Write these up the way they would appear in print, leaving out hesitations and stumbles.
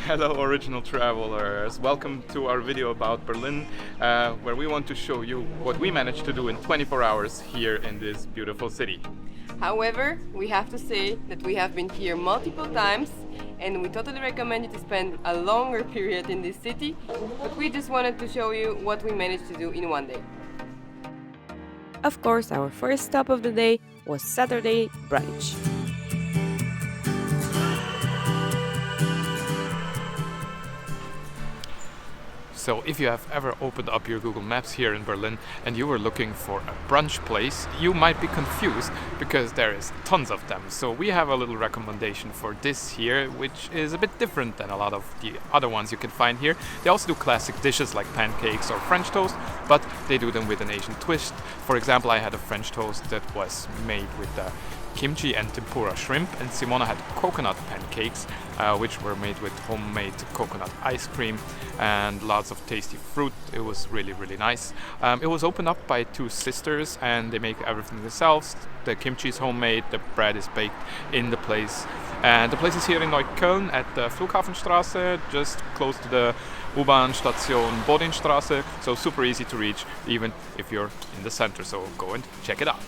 Hello original travelers, welcome to our video about Berlin, where we want to show you what we managed to do in 24 hours here in this beautiful city. However, we have to say that we have been here multiple times and we totally recommend you to spend a longer period in this city, but we just wanted to show you what we managed to do in one day. Of course, our first stop of the day was Saturday brunch. So if you have ever opened up your Google Maps here in Berlin and you were looking for a brunch place, you might be confused because there is tons of them. So we have a little recommendation for this here, which is a bit different than a lot of the other ones you can find here. They also do classic dishes like pancakes or French toast, but they do them with an Asian twist. For example, I had a French toast that was made with kimchi and tempura shrimp, and Simona had coconut pancakes, which were made with homemade coconut ice cream and lots of tasty fruit. It was really, really nice. It was opened up by two sisters and they make everything themselves. The kimchi is homemade, the bread is baked in the place. And the place is here in Neukölln at the Flughafenstraße, just close to the U-Bahn station Bodinstraße, so super easy to reach even if you're in the center, so go and check it out.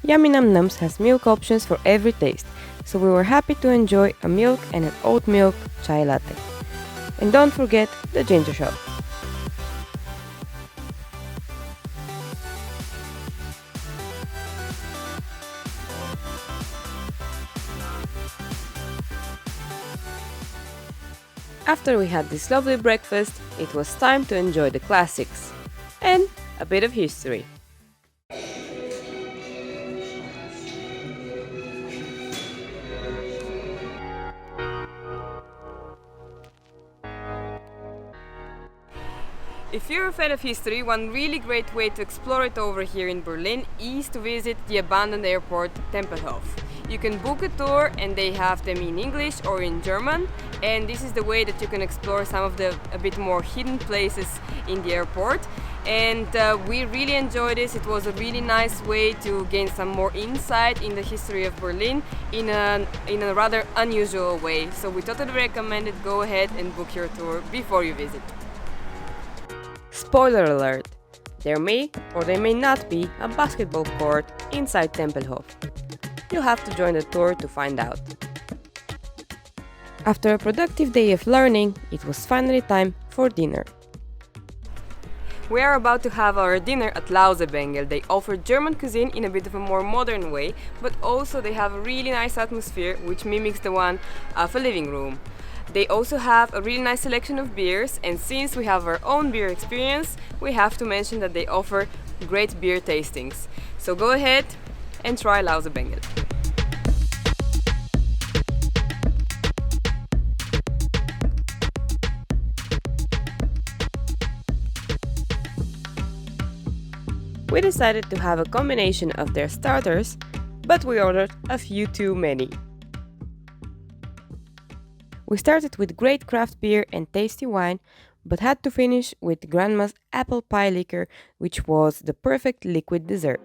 YaMe NumNums has milk options for every taste, so we were happy to enjoy a milk and an oat milk chai latte. And don't forget the ginger shot. After we had this lovely breakfast, it was time to enjoy the classics and a bit of history. If you're a fan of history, one really great way to explore it over here in Berlin is to visit the abandoned airport Tempelhof. You can book a tour and they have them in English or in German, and this is the way that you can explore some of the a bit more hidden places in the airport. And we really enjoyed this. It was a really nice way to gain some more insight in the history of Berlin in a rather unusual way. So we totally recommend it. Go ahead and book your tour before you visit. Spoiler alert! There may or there may not be a basketball court inside Tempelhof. You'll have to join the tour to find out. After a productive day of learning, it was finally time for dinner. We are about to have our dinner at Lausebengel. They offer German cuisine in a bit of a more modern way, but also they have a really nice atmosphere which mimics the one of a living room. They also have a really nice selection of beers, and since we have our own beer experience, we have to mention that they offer great beer tastings. So go ahead and try Lausebengel. We decided to have a combination of their starters, but we ordered a few too many. We started with great craft beer and tasty wine, but had to finish with Grandma's apple pie liquor, which was the perfect liquid dessert.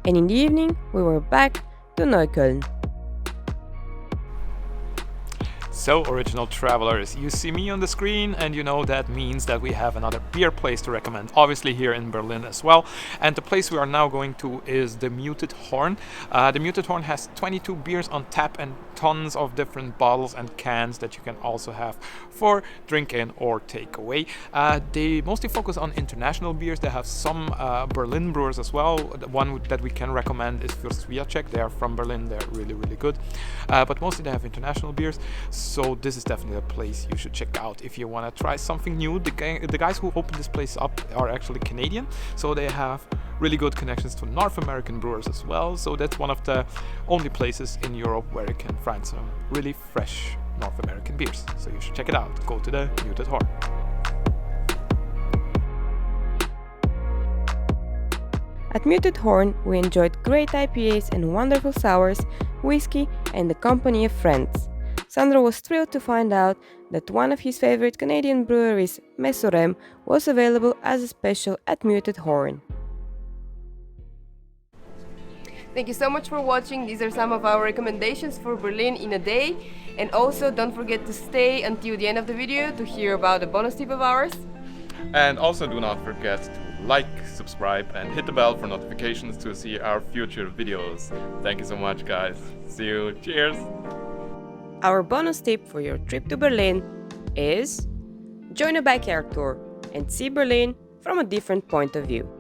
And in the evening, we were back to Neukölln. So, original travelers, you see me on the screen and you know that means that we have another beer place to recommend, obviously here in Berlin as well. And the place we are now going to is the Muted Horn. The Muted Horn has 22 beers on tap and tons of different bottles and cans that you can also have for drink in or take away. They mostly focus on international beers. They have some Berlin brewers as well. The one that we can recommend is Fürst. They are from Berlin. They're really, really good. But mostly they have international beers. So this is definitely a place you should check out if you want to try something new. The guys who opened this place up are actually Canadian, so they have really good connections to North American brewers as well. So that's one of the only places in Europe where you can find some really fresh North American beers. So you should check it out. Go to the Muted Horn. At Muted Horn, we enjoyed great IPAs and wonderful sours, whiskey, and the company of friends. Sandro was thrilled to find out that one of his favorite Canadian breweries, Messorem, was available as a special at Muted Horn. Thank you so much for watching. These are some of our recommendations for Berlin in a day. And also don't forget to stay until the end of the video to hear about a bonus tip of ours. And also do not forget to like, subscribe and hit the bell for notifications to see our future videos. Thank you so much, guys. See you. Cheers! Our bonus tip for your trip to Berlin is join a bike air tour and see Berlin from a different point of view.